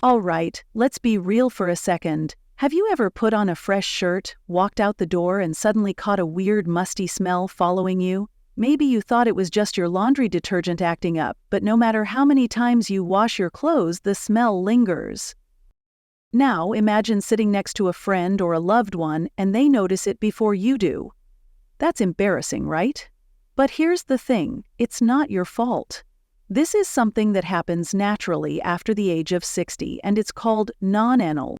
Alright, let's be real for a second. Have you ever put on a fresh shirt, walked out the door and suddenly caught a weird musty smell following you? Maybe you thought it was just your laundry detergent acting up, but no matter how many times you wash your clothes, the smell lingers. Now imagine sitting next to a friend or a loved one and they notice it before you do. That's embarrassing, right? But here's the thing, it's not your fault. This is something that happens naturally after the age of 60, and it's called non-anol.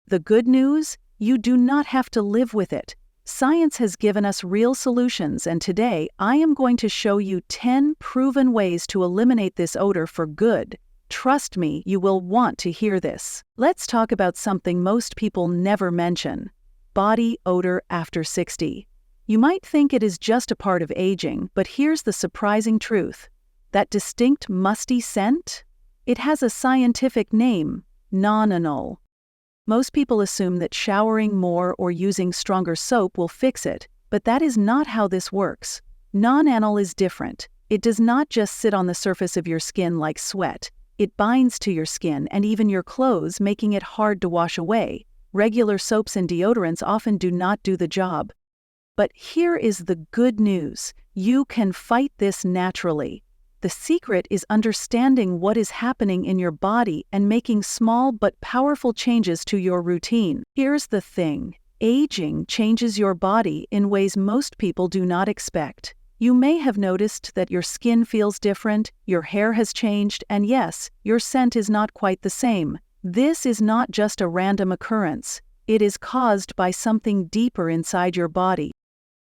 The good news? You do not have to live with it. Science has given us real solutions, and today I am going to show you 10 proven ways to eliminate this odor for good. Trust me, you will want to hear this. Let's talk about something most people never mention: body odor after 60. You might think it is just a part of aging, but here's the surprising truth. That distinct musty scent? It has a scientific name: non-anol. Most people assume that showering more or using stronger soap will fix it, but that is not how this works. Non-anol is different. It does not just sit on the surface of your skin like sweat. It binds to your skin and even your clothes, making it hard to wash away. Regular soaps and deodorants often do not do the job. But here is the good news. You can fight this naturally. The secret is understanding what is happening in your body and making small but powerful changes to your routine. Here's the thing. Aging changes your body in ways most people do not expect. You may have noticed that your skin feels different, your hair has changed, and yes, your scent is not quite the same. This is not just a random occurrence. It is caused by something deeper inside your body.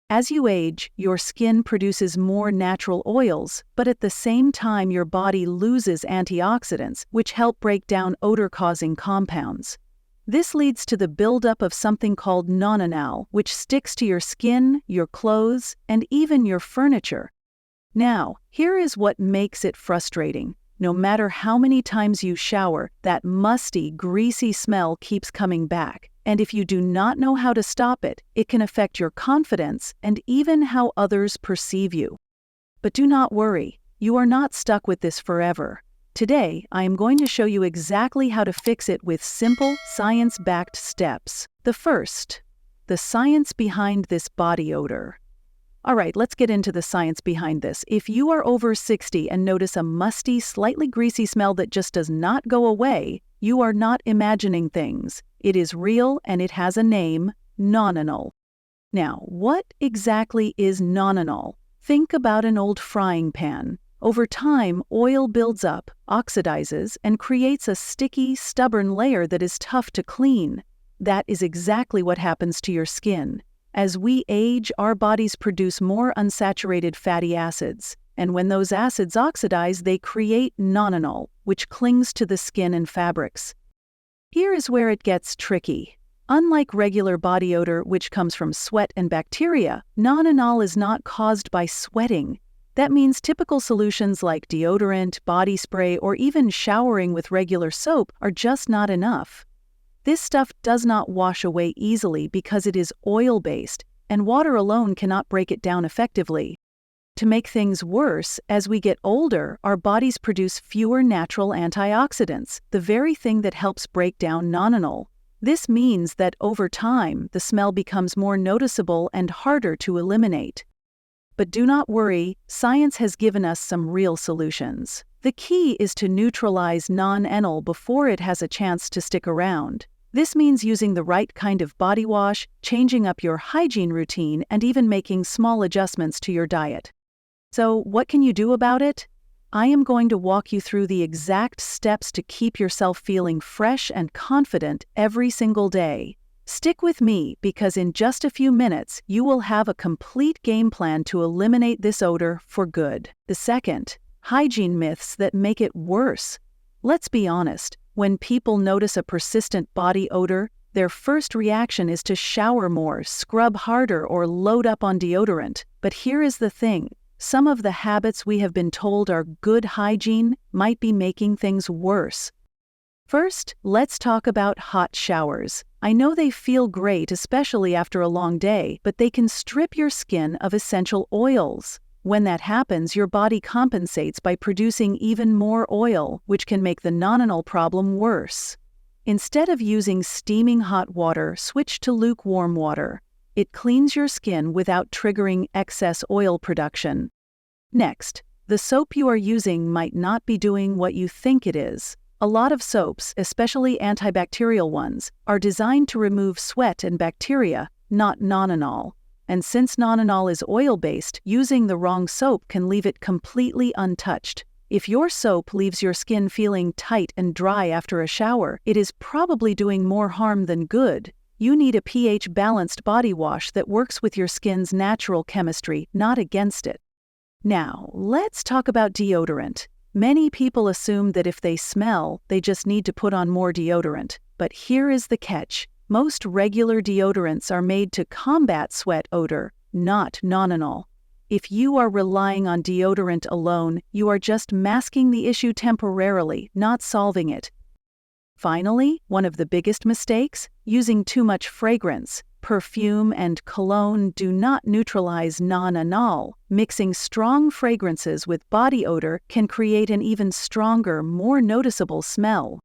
As you age, your skin produces more natural oils, but at the same time your body loses antioxidants, which help break down odor-causing compounds. This leads to the buildup of something called Nonenal, which sticks to your skin, your clothes, and even your furniture. Now, here is what makes it frustrating. No matter how many times you shower, that musty, greasy smell keeps coming back. And if you do not know how to stop it, it can affect your confidence and even how others perceive you. But do not worry, you are not stuck with this forever. Today, I am going to show you exactly how to fix it with simple, science-backed steps. The first, the science behind this body odor. Alright, let's get into the science behind this. If you are over 60 and notice a musty, slightly greasy smell that just does not go away, you are not imagining things. It is real and it has a name: non-anol. Now, what exactly is non-anol? Think about an old frying pan. Over time, oil builds up, oxidizes, and creates a sticky, stubborn layer that is tough to clean. That is exactly what happens to your skin. As we age, our bodies produce more unsaturated fatty acids, and when those acids oxidize, they create non-anol, which clings to the skin and fabrics. Here is where it gets tricky. Unlike regular body odor, which comes from sweat and bacteria, non-anol is not caused by sweating. That means typical solutions like deodorant, body spray, or even showering with regular soap are just not enough. This stuff does not wash away easily because it is oil-based, and water alone cannot break it down effectively. To make things worse, as we get older, our bodies produce fewer natural antioxidants, the very thing that helps break down non-anol. This means that over time, the smell becomes more noticeable and harder to eliminate. But do not worry, science has given us some real solutions. The key is to neutralize non-anol before it has a chance to stick around. This means using the right kind of body wash, changing up your hygiene routine, and even making small adjustments to your diet. So, what can you do about it? I am going to walk you through the exact steps to keep yourself feeling fresh and confident every single day. Stick with me because in just a few minutes, you will have a complete game plan to eliminate this odor for good. The second, hygiene myths that make it worse. Let's be honest, when people notice a persistent body odor, their first reaction is to shower more, scrub harder, or load up on deodorant. But here is the thing. Some of the habits we have been told are good hygiene might be making things worse. First, let's talk about hot showers. I know they feel great, especially after a long day, but they can strip your skin of essential oils. When that happens, your body compensates by producing even more oil, which can make the non-anol problem worse. Instead of using steaming hot water, switch to lukewarm water. It cleans your skin without triggering excess oil production. Next, the soap you are using might not be doing what you think it is. A lot of soaps, especially antibacterial ones, are designed to remove sweat and bacteria, not non-anol. And since non-anol is oil-based, using the wrong soap can leave it completely untouched. If your soap leaves your skin feeling tight and dry after a shower, it is probably doing more harm than good. You need a pH-balanced body wash that works with your skin's natural chemistry, not against it. Now, let's talk about deodorant. Many people assume that if they smell, they just need to put on more deodorant. But here is the catch. Most regular deodorants are made to combat sweat odor, not non-anol. If you are relying on deodorant alone, you are just masking the issue temporarily, not solving it. Finally, one of the biggest mistakes, using too much fragrance. Perfume and cologne do not neutralize non-anol. Mixing strong fragrances with body odor can create an even stronger, more noticeable smell.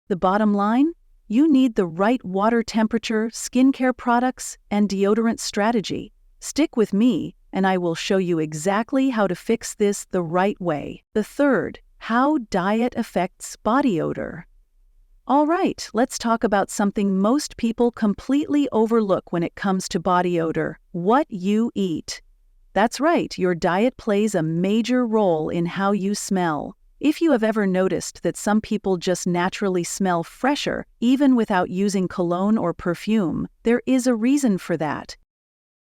The bottom line? You need the right water temperature, skincare products, and deodorant strategy. Stick with me, and I will show you exactly how to fix this the right way. The third, how diet affects body odor. All right, let's talk about something most people completely overlook when it comes to body odor: what you eat. That's right, your diet plays a major role in how you smell. If you have ever noticed that some people just naturally smell fresher, even without using cologne or perfume, there is a reason for that.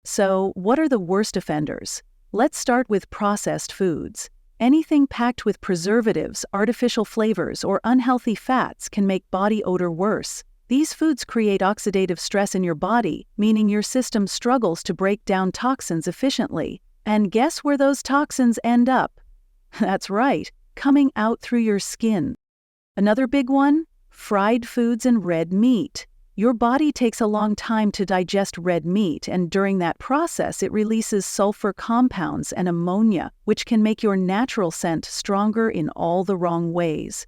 So, what are the worst offenders? Let's start with processed foods. Anything packed with preservatives, artificial flavors, or unhealthy fats can make body odor worse. These foods create oxidative stress in your body, meaning your system struggles to break down toxins efficiently. And guess where those toxins end up? That's right, coming out through your skin. Another big one? Fried foods and red meat. Your body takes a long time to digest red meat, and during that process it releases sulfur compounds and ammonia, which can make your natural scent stronger in all the wrong ways.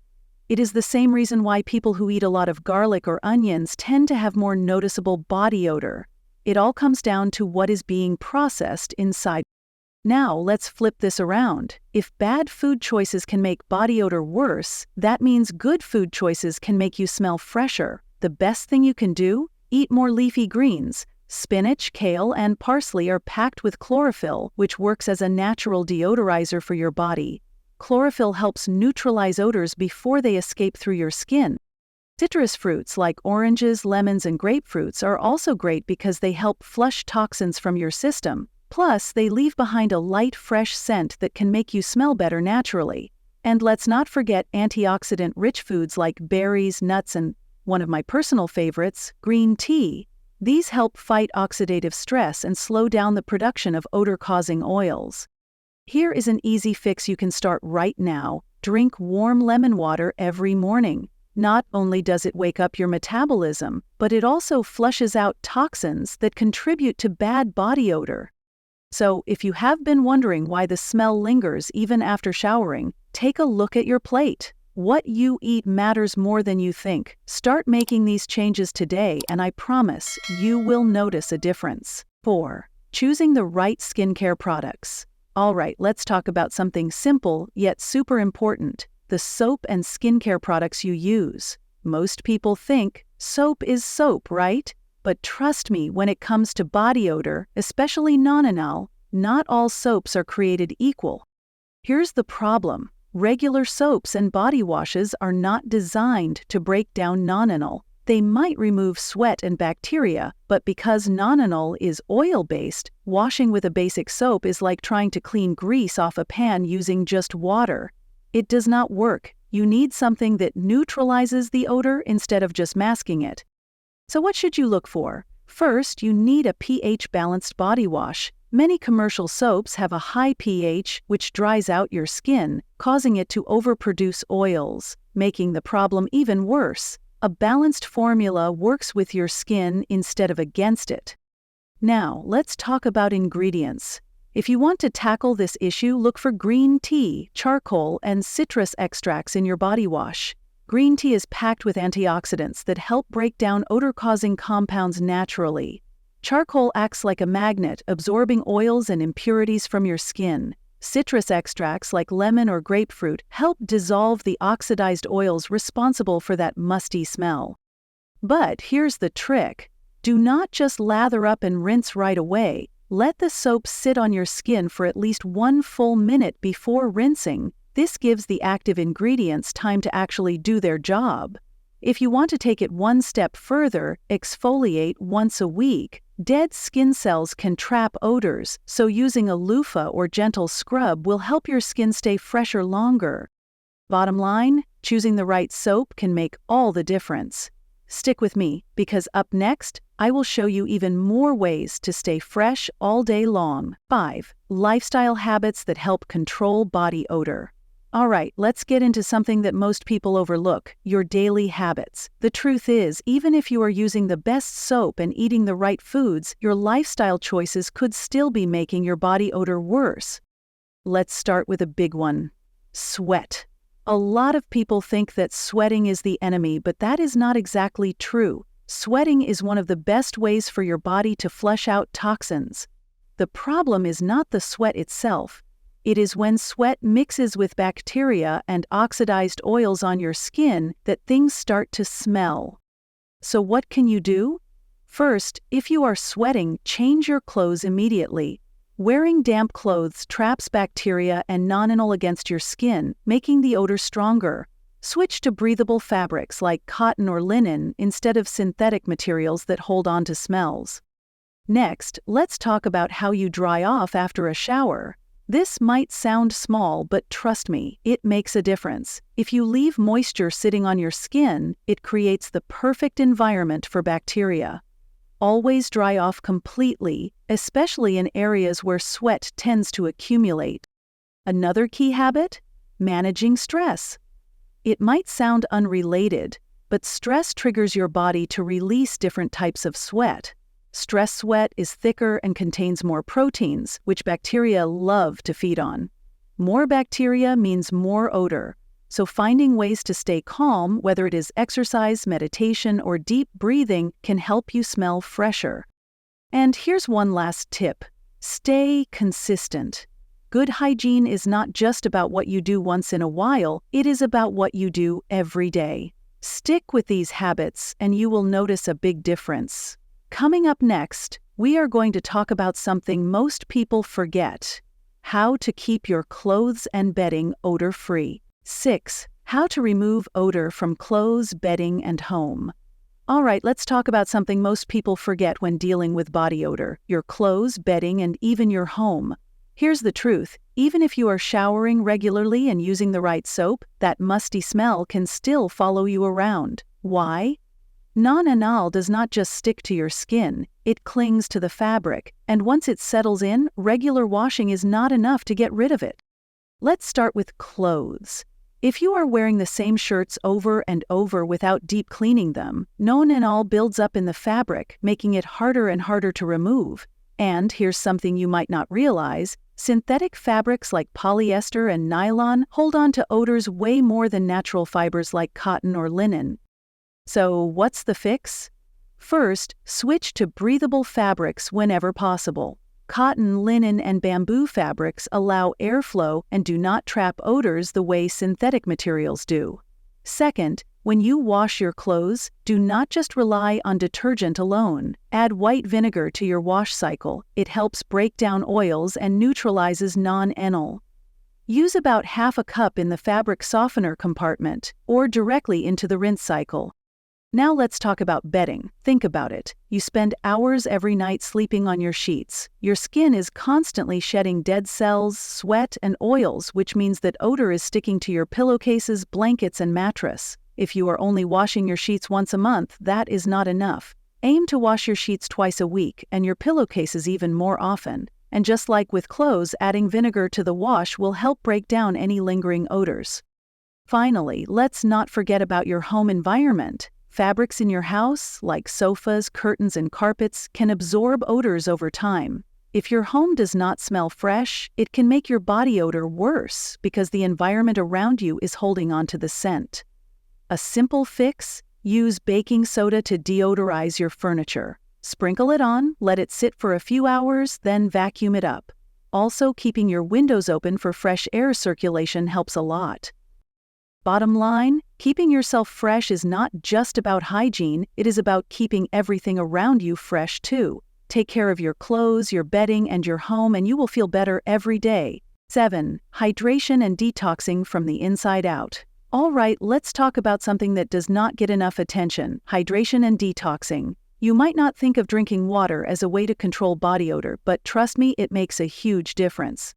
It is the same reason why people who eat a lot of garlic or onions tend to have more noticeable body odor. It all comes down to what is being processed inside. Now let's flip this around. If bad food choices can make body odor worse, that means good food choices can make you smell fresher. The best thing you can do? Eat more leafy greens. Spinach, kale, and parsley are packed with chlorophyll, which works as a natural deodorizer for your body. Chlorophyll helps neutralize odors before they escape through your skin. Citrus fruits like oranges, lemons, and grapefruits are also great because they help flush toxins from your system. Plus, they leave behind a light, fresh scent that can make you smell better naturally. And let's not forget antioxidant-rich foods like berries, nuts, and one of my personal favorites, green tea. These help fight oxidative stress and slow down the production of odor-causing oils. Here is an easy fix you can start right now. Drink warm lemon water every morning. Not only does it wake up your metabolism, but it also flushes out toxins that contribute to bad body odor. So, if you have been wondering why the smell lingers even after showering, take a look at your plate. What you eat matters more than you think. Start making these changes today, and I promise you will notice a difference. 4. Choosing the right skincare products. All right, let's talk about something simple yet super important: the soap and skincare products you use. Most people think soap is soap, right? But trust me, when it comes to body odor, especially non-anol, not all soaps are created equal. Here's the problem. Regular soaps and body washes are not designed to break down non-anol. They might remove sweat and bacteria, but because non-anol is oil-based, washing with a basic soap is like trying to clean grease off a pan using just water. It does not work. You need something that neutralizes the odor instead of just masking it. So what should you look for? First, you need a pH-balanced body wash. Many commercial soaps have a high pH, which dries out your skin, causing it to overproduce oils, making the problem even worse. A balanced formula works with your skin instead of against it. Now, let's talk about ingredients. If you want to tackle this issue, look for green tea, charcoal, and citrus extracts in your body wash. Green tea is packed with antioxidants that help break down odor-causing compounds naturally. Charcoal acts like a magnet, absorbing oils and impurities from your skin. Citrus extracts like lemon or grapefruit help dissolve the oxidized oils responsible for that musty smell. But here's the trick. Do not just lather up and rinse right away. Let the soap sit on your skin for at least 1 full minute before rinsing. This gives the active ingredients time to actually do their job. If you want to take it one step further, exfoliate once a week. Dead skin cells can trap odors, so using a loofah or gentle scrub will help your skin stay fresher longer. Bottom line, choosing the right soap can make all the difference. Stick with me, because up next, I will show you even more ways to stay fresh all day long. 5. Lifestyle habits that help control body odor. Alright, let's get into something that most people overlook, your daily habits. The truth is, even if you are using the best soap and eating the right foods, your lifestyle choices could still be making your body odor worse. Let's start with a big one. Sweat. A lot of people think that sweating is the enemy, but that is not exactly true. Sweating is one of the best ways for your body to flush out toxins. The problem is not the sweat itself. It is when sweat mixes with bacteria and oxidized oils on your skin that things start to smell. So what can you do? First, if you are sweating, change your clothes immediately. Wearing damp clothes traps bacteria and non-anol against your skin, making the odor stronger. Switch to breathable fabrics like cotton or linen instead of synthetic materials that hold on to smells. Next, let's talk about how you dry off after a shower. This might sound small, but trust me, it makes a difference. If you leave moisture sitting on your skin, it creates the perfect environment for bacteria. Always dry off completely, especially in areas where sweat tends to accumulate. Another key habit? Managing stress. It might sound unrelated, but stress triggers your body to release different types of sweat. Stress sweat is thicker and contains more proteins, which bacteria love to feed on. More bacteria means more odor. So finding ways to stay calm, whether it is exercise, meditation, or deep breathing, can help you smell fresher. And here's one last tip. Stay consistent. Good hygiene is not just about what you do once in a while, it is about what you do every day. Stick with these habits and you will notice a big difference. Coming up next, we are going to talk about something most people forget: how to keep your clothes and bedding odor-free. 6. How to remove odor from clothes, bedding, and home. Alright, let's talk about something most people forget when dealing with body odor: your clothes, bedding, and even your home. Here's the truth, even if you are showering regularly and using the right soap, that musty smell can still follow you around. Why? Non-anol does not just stick to your skin, it clings to the fabric, and once it settles in, regular washing is not enough to get rid of it. Let's start with clothes. If you are wearing the same shirts over and over without deep cleaning them, non-anol builds up in the fabric, making it harder and harder to remove. And here's something you might not realize: synthetic fabrics like polyester and nylon hold on to odors way more than natural fibers like cotton or linen. So what's the fix? First, switch to breathable fabrics whenever possible. Cotton, linen, and bamboo fabrics allow airflow and do not trap odors the way synthetic materials do. Second, when you wash your clothes, do not just rely on detergent alone. Add white vinegar to your wash cycle. It helps break down oils and neutralizes non-anol. Use about half a cup in the fabric softener compartment or directly into the rinse cycle. Now let's talk about bedding. Think about it. You spend hours every night sleeping on your sheets. Your skin is constantly shedding dead cells, sweat, and oils, which means that odor is sticking to your pillowcases, blankets, and mattress. If you are only washing your sheets once a month, that is not enough. Aim to wash your sheets twice a week and your pillowcases even more often. And just like with clothes, adding vinegar to the wash will help break down any lingering odors. Finally, let's not forget about your home environment. Fabrics in your house, like sofas, curtains, and carpets, can absorb odors over time. If your home does not smell fresh, it can make your body odor worse because the environment around you is holding on to the scent. A simple fix: use baking soda to deodorize your furniture. Sprinkle it on, let it sit for a few hours, then vacuum it up. Also, keeping your windows open for fresh air circulation helps a lot. Bottom line, keeping yourself fresh is not just about hygiene, it is about keeping everything around you fresh too. Take care of your clothes, your bedding, and your home, and you will feel better every day. 7. Hydration and detoxing from the inside out. All right, let's talk about something that does not get enough attention: hydration and detoxing. You might not think of drinking water as a way to control body odor, but trust me, it makes a huge difference.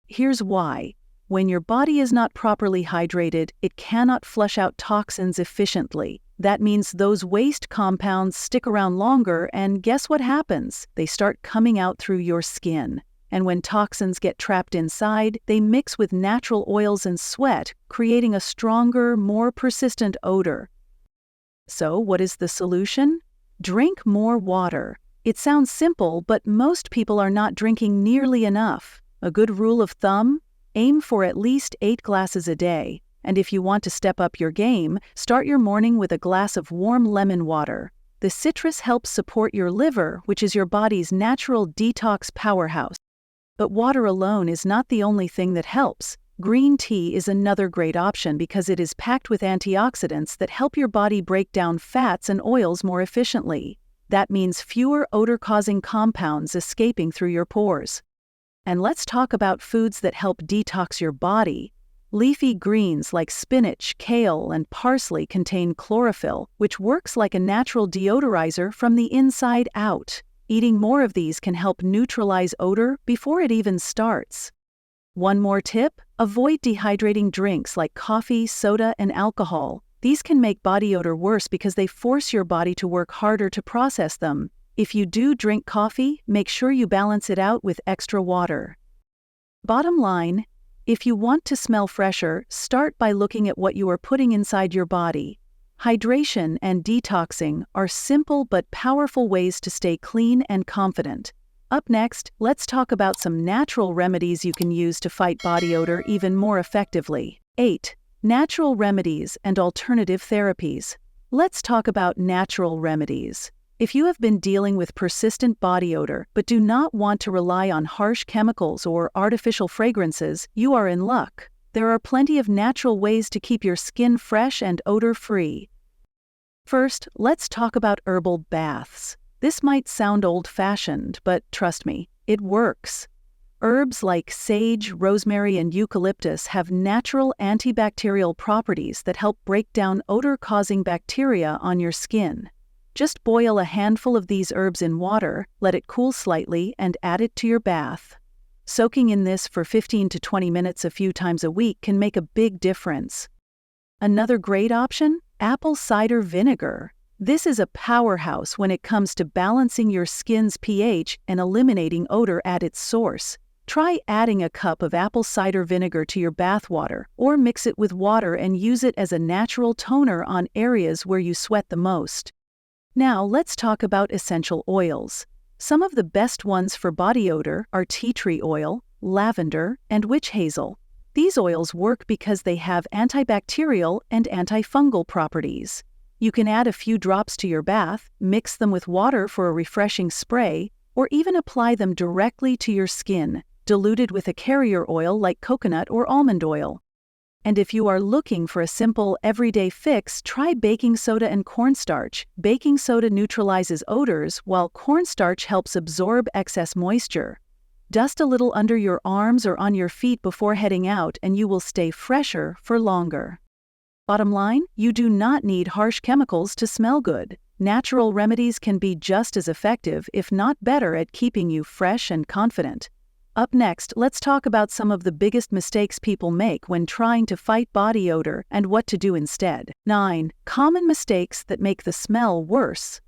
Here's why. When your body is not properly hydrated, it cannot flush out toxins efficiently. That means those waste compounds stick around longer, and guess what happens? They start coming out through your skin. And when toxins get trapped inside, they mix with natural oils and sweat, creating a stronger, more persistent odor. So, what is the solution? Drink more water. It sounds simple, but most people are not drinking nearly enough. A good rule of thumb: aim for at least 8 glasses a day. And if you want to step up your game, start your morning with a glass of warm lemon water. The citrus helps support your liver, which is your body's natural detox powerhouse. But water alone is not the only thing that helps. Green tea is another great option because it is packed with antioxidants that help your body break down fats and oils more efficiently. That means fewer odor-causing compounds escaping through your pores. And let's talk about foods that help detox your body. Leafy greens like spinach, kale, and parsley contain chlorophyll, which works like a natural deodorizer from the inside out. Eating more of these can help neutralize odor before it even starts. One more tip: avoid dehydrating drinks like coffee, soda, and alcohol. These can make body odor worse because they force your body to work harder to process them. If you do drink coffee, make sure you balance it out with extra water. Bottom line, if you want to smell fresher, start by looking at what you are putting inside your body. Hydration and detoxing are simple but powerful ways to stay clean and confident. Up next, let's talk about some natural remedies you can use to fight body odor even more effectively. 8. Natural remedies and alternative therapies. Let's talk about natural remedies. If you have been dealing with persistent body odor but do not want to rely on harsh chemicals or artificial fragrances, you are in luck. There are plenty of natural ways to keep your skin fresh and odor-free. First, let's talk about herbal baths. This might sound old-fashioned, but trust me, it works. Herbs like sage, rosemary, and eucalyptus have natural antibacterial properties that help break down odor-causing bacteria on your skin. Just boil a handful of these herbs in water, let it cool slightly, and add it to your bath. Soaking in this for 15 to 20 minutes a few times a week can make a big difference. Another great option: apple cider vinegar. This is a powerhouse when it comes to balancing your skin's pH and eliminating odor at its source. Try adding a cup of apple cider vinegar to your bath water, or mix it with water and use it as a natural toner on areas where you sweat the most. Now let's talk about essential oils. Some of the best ones for body odor are tea tree oil, lavender, and witch hazel. These oils work because they have antibacterial and antifungal properties. You can add a few drops to your bath, mix them with water for a refreshing spray, or even apply them directly to your skin, diluted with a carrier oil like coconut or almond oil. And if you are looking for a simple, everyday fix, try baking soda and cornstarch. Baking soda neutralizes odors, while cornstarch helps absorb excess moisture. Dust a little under your arms or on your feet before heading out, and you will stay fresher for longer. Bottom line, you do not need harsh chemicals to smell good. Natural remedies can be just as effective, if not better, at keeping you fresh and confident. Up next, let's talk about some of the biggest mistakes people make when trying to fight body odor and what to do instead. 9. Common mistakes that make the smell worse.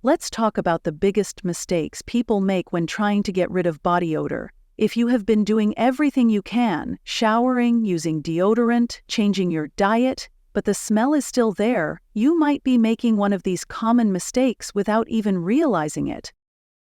Let's talk about the biggest mistakes people make when trying to get rid of body odor. If you have been doing everything you can, showering, using deodorant, changing your diet, but the smell is still there, you might be making one of these common mistakes without even realizing it.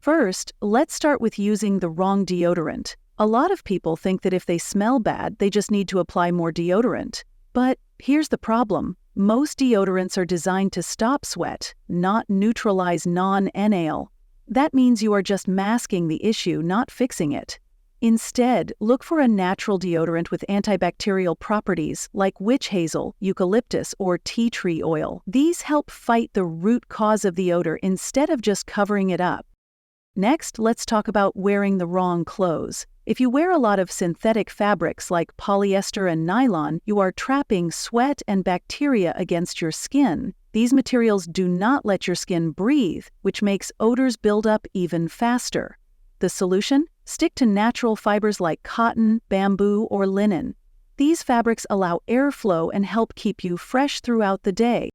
First, let's start with using the wrong deodorant. A lot of people think that if they smell bad, they just need to apply more deodorant. But here's the problem. Most deodorants are designed to stop sweat, not neutralize non-anol. That means you are just masking the issue, not fixing it. Instead, look for a natural deodorant with antibacterial properties like witch hazel, eucalyptus, or tea tree oil. These help fight the root cause of the odor instead of just covering it up. Next, let's talk about wearing the wrong clothes. If you wear a lot of synthetic fabrics like polyester and nylon, you are trapping sweat and bacteria against your skin. These materials do not let your skin breathe, which makes odors build up even faster. The solution? Stick to natural fibers like cotton, bamboo, or linen. These fabrics allow airflow and help keep you fresh throughout the day.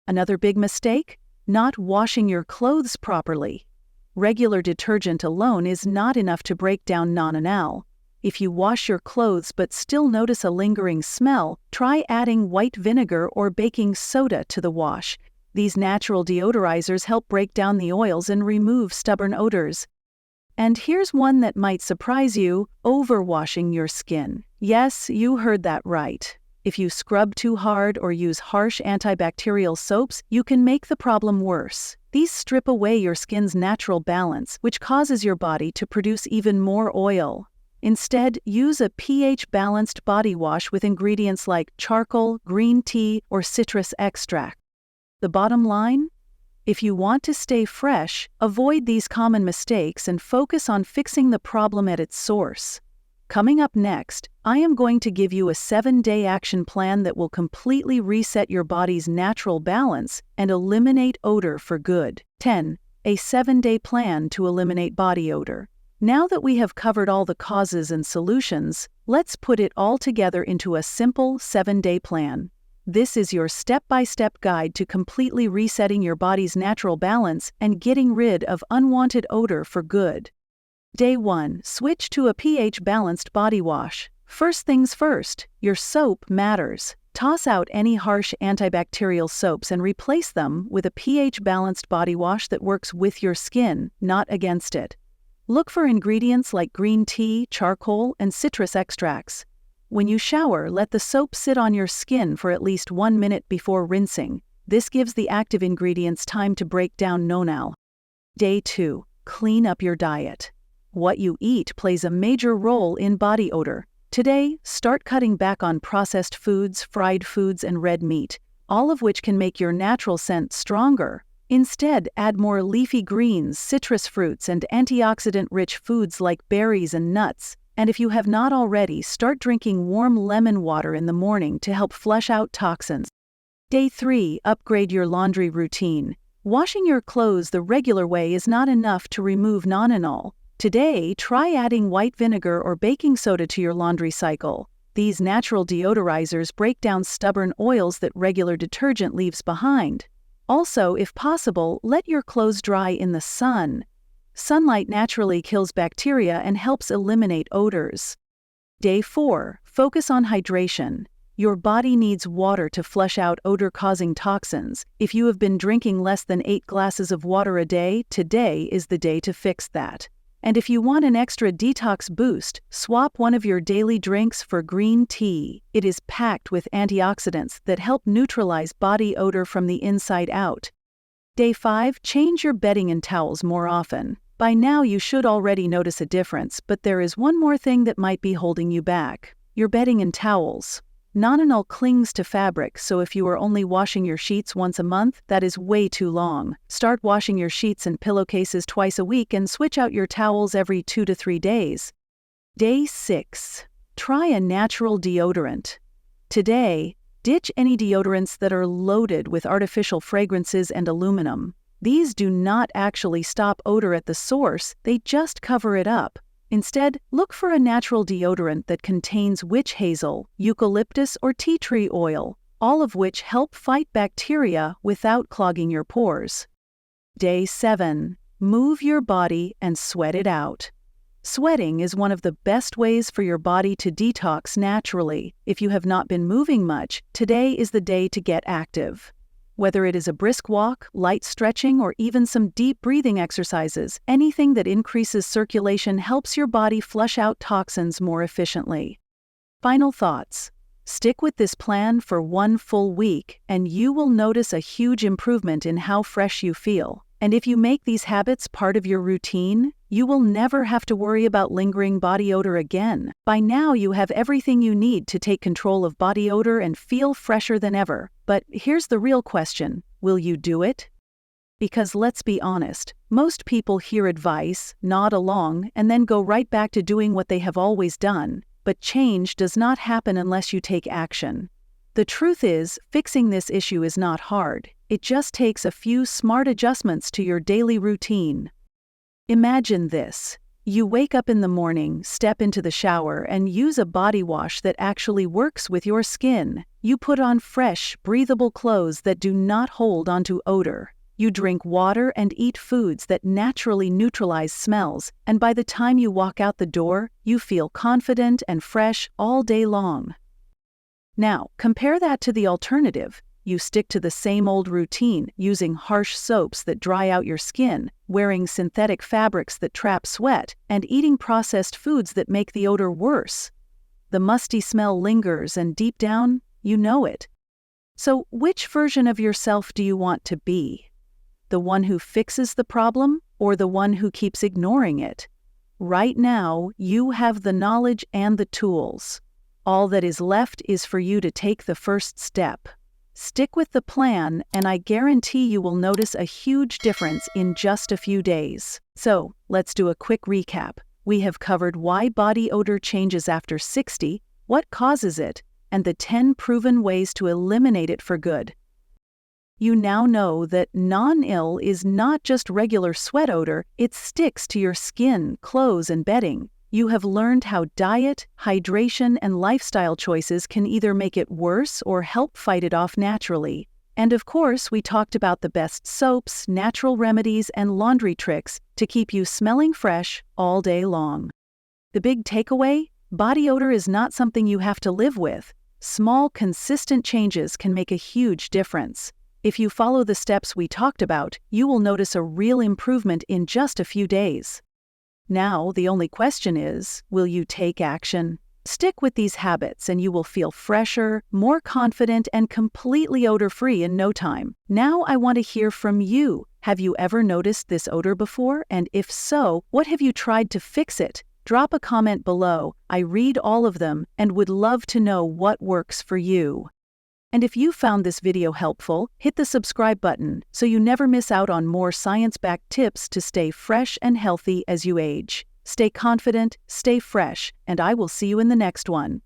Another big mistake? Not washing your clothes properly. Regular detergent alone is not enough to break down non-anol. If you wash your clothes but still notice a lingering smell, try adding white vinegar or baking soda to the wash. These natural deodorizers help break down the oils and remove stubborn odors. And here's one that might surprise you: overwashing your skin. Yes, you heard that right. If you scrub too hard or use harsh antibacterial soaps, you can make the problem worse. These strip away your skin's natural balance, which causes your body to produce even more oil. Instead, use a pH-balanced body wash with ingredients like charcoal, green tea, or citrus extract. The bottom line? If you want to stay fresh, avoid these common mistakes and focus on fixing the problem at its source. Coming up next, I am going to give you a 7-day action plan that will completely reset your body's natural balance and eliminate odor for good. 10. A 7-day plan to eliminate body odor. Now that we have covered all the causes and solutions, let's put it all together into a simple 7-day plan. This is your step-by-step guide to completely resetting your body's natural balance and getting rid of unwanted odor for good. Day 1. Switch to a pH-balanced body wash. First things first, your soap matters. Toss out any harsh antibacterial soaps and replace them with a pH-balanced body wash that works with your skin, not against it. Look for ingredients like green tea, charcoal, and citrus extracts. When you shower, let the soap sit on your skin for at least 1 minute before rinsing. This gives the active ingredients time to break down Nonenal. Day 2. Clean up your diet. What you eat plays a major role in body odor. Today, start cutting back on processed foods, fried foods, and red meat, all of which can make your natural scent stronger. Instead, add more leafy greens, citrus fruits, and antioxidant-rich foods like berries and nuts. And if you have not already, start drinking warm lemon water in the morning to help flush out toxins. Day 3. Upgrade your laundry routine. Washing your clothes the regular way is not enough to remove non-anol. Today, try adding white vinegar or baking soda to your laundry cycle. These natural deodorizers break down stubborn oils that regular detergent leaves behind. Also, if possible, let your clothes dry in the sun. Sunlight naturally kills bacteria and helps eliminate odors. Day 4. Focus on hydration. Your body needs water to flush out odor-causing toxins. If you have been drinking less than 8 glasses of water a day, today is the day to fix that. And if you want an extra detox boost, swap one of your daily drinks for green tea. It is packed with antioxidants that help neutralize body odor from the inside out. Day 5. Change your bedding and towels more often. By now you should already notice a difference, but there is one more thing that might be holding you back: your bedding and towels. Non-anol clings to fabric, so if you are only washing your sheets once a month, that is way too long. Start washing your sheets and pillowcases twice a week and switch out your towels every 2 to 3 days. Day 6. Try a natural deodorant. Today, ditch any deodorants that are loaded with artificial fragrances and aluminum. These do not actually stop odor at the source, they just cover it up. Instead, look for a natural deodorant that contains witch hazel, eucalyptus, or tea tree oil, all of which help fight bacteria without clogging your pores. Day 7. Move your body and sweat it out. Sweating is one of the best ways for your body to detox naturally. If you have not been moving much, today is the day to get active. Whether it is a brisk walk, light stretching, or even some deep breathing exercises, anything that increases circulation helps your body flush out toxins more efficiently. Final thoughts. Stick with this plan for 1 full week, and you will notice a huge improvement in how fresh you feel. And if you make these habits part of your routine, you will never have to worry about lingering body odor again. By now, you have everything you need to take control of body odor and feel fresher than ever. But here's the real question: will you do it? Because let's be honest, most people hear advice, nod along, and then go right back to doing what they have always done. But change does not happen unless you take action. The truth is, fixing this issue is not hard. It just takes a few smart adjustments to your daily routine. Imagine this. You wake up in the morning, step into the shower, and use a body wash that actually works with your skin. You put on fresh, breathable clothes that do not hold onto odor. You drink water and eat foods that naturally neutralize smells, and by the time you walk out the door, you feel confident and fresh all day long. Now, compare that to the alternative. You stick to the same old routine, using harsh soaps that dry out your skin, wearing synthetic fabrics that trap sweat, and eating processed foods that make the odor worse. The musty smell lingers, and deep down, you know it. So, which version of yourself do you want to be? The one who fixes the problem, or the one who keeps ignoring it? Right now, you have the knowledge and the tools. All that is left is for you to take the first step. Stick with the plan, and I guarantee you will notice a huge difference in just a few days. So, let's do a quick recap. We have covered why body odor changes after 60, what causes it, and the 10 proven ways to eliminate it for good. You now know that non-anol is not just regular sweat odor, it sticks to your skin, clothes, and bedding. You have learned how diet, hydration, and lifestyle choices can either make it worse or help fight it off naturally. And of course, we talked about the best soaps, natural remedies, and laundry tricks to keep you smelling fresh all day long. The big takeaway? Body odor is not something you have to live with. Small, consistent changes can make a huge difference. If you follow the steps we talked about, you will notice a real improvement in just a few days. Now, the only question is, will you take action? Stick with these habits and you will feel fresher, more confident, and completely odor-free in no time. Now I want to hear from you. Have you ever noticed this odor before? And if so, what have you tried to fix it? Drop a comment below. I read all of them and would love to know what works for you. And if you found this video helpful, hit the subscribe button so you never miss out on more science-backed tips to stay fresh and healthy as you age. Stay confident, stay fresh, and I will see you in the next one.